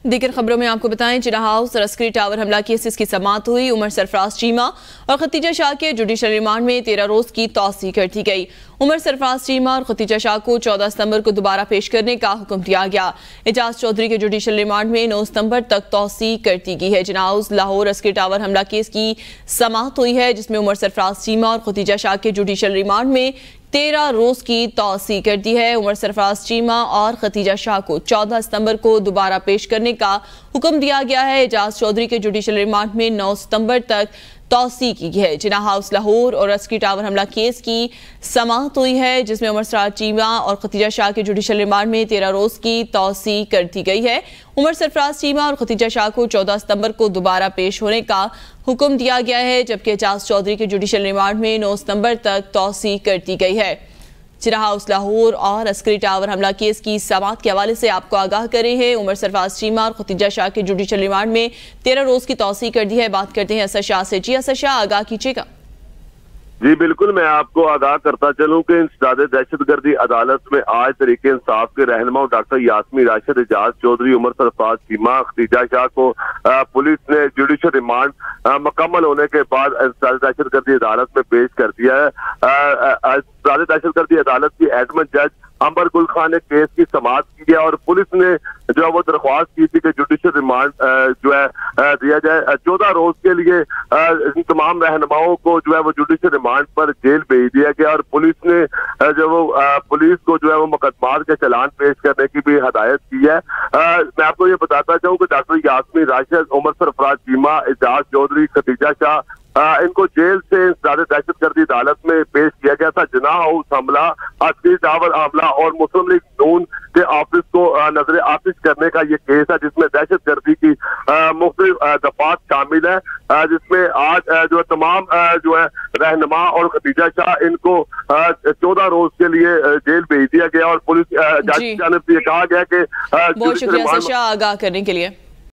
दीगर खबरों में आपको बताएं, जिन्ना हाउस और अस्करी टावर हमला केसेस की समाअत हुई। उमर सरफराज चीमा और खतीजा शाह के जुडिशल रिमांड में 13 रोज की तौसी कर दी गई। उमर सरफराज चीमा और खतीजा शाह को 14 सितंबर को दोबारा पेश करने का हुक्म दिया गया। एजाज चौधरी के जुडिशल रिमांड में 9 सितंबर तक तौसी कर दी गई है। जिन्ना हाउस लाहौर अस्करी टावर हमला केस की समाअत हुई है, जिसमें उमर सरफराज चीमा और खतीजा शाह के जुडिशल रिमांड में 13 रोज की तौसी कर दी है। उमर सरफराज चीमा और खतीजा शाह को 14 सितंबर को दोबारा पेश करने का हुक्म दिया गया है। एजाज चौधरी के जुडिशल रिमांड में 9 सितंबर तक तौसी की गई है। जिन्ना हाउस लाहौर और अस्करी टावर हमला केस की समाअत हुई है, जिसमें उमर सरफराज चीमा और खतीजा शाह के जुडिशल रिमांड में 13 रोज की तौसी कर दी गई है। उमर सरफराज चीमा और खतीजा शाह को 14 सितंबर को दोबारा पेश होने का हुक्म दिया गया है, जबकि एजाज चौधरी के जुडिशल रिमांड में 9 सितंबर तक तौसी कर दी गई है। जिन्ना हाउस लाहौर और अस्करी टावर हमला केस की समाअत के हवाले से आपको आगाह करे हैं। उमर सरफराज चीमा और खतीजा शाह के जुडिशल रिमांड में 13 रोज की तौसी कर दी है। बात करते हैं असद शाह से। जी असद शाह, आगाह कीजिएगा। जी बिल्कुल, मैं आपको आगाह करता चलूं कि इंसदाद दहशतगर्दी अदालत में आज तरीके इंसाफ के रहनुमा डॉक्टर यास्मीन राशिद, एजाज चौधरी, उमर सरफराज चीमा, खतीजा शाह को पुलिस ने जुडिशल रिमांड मुकम्मल होने के बाद इंसदाद दहशतगर्दी अदालत में पेश कर दिया है। इंसदाद दहशतगर्दी अदालत की एडमिन जज अंबर गुल खान ने केस की समाअत की है और पुलिस ने जो है वो दरख्वास्त की थी कि जुडिशल रिमांड जो है दिया जाए। 14 रोज के लिए इन तमाम रहनुमाओं को जो है वो जुडिशल रिमांड पर जेल भेज दिया गया और पुलिस ने जो वो पुलिस को जो है वो मुकदमात के चालान पेश करने की भी हदायत की है। मैं आपको ये बताता चाहूँ कि डॉक्टर यास्मीन राशिद, उमर सरफराज चीमा, एजाज चौधरी, खतीजा शाह इनको जेल से इंसदाद दहशतगर्दी अदालत में पेश किया गया था। जिन्ना हाउस हमला, अस्करी टावर हमला और मुस्लिम लीग नून के ऑफिस को नजर आतिश करने का ये केस है, जिसमें दहशतगर्दी की मुख्तलिफ दफात शामिल है, जिसमें आज जो है तमाम जो है रहनुमा और खतीजा शाह इनको 14 रोज के लिए जेल भेज दिया गया और पुलिस जज की जानिब से ये कहा गया कि बहुत शुक्रिया असद शाह आगाह करने के लिए।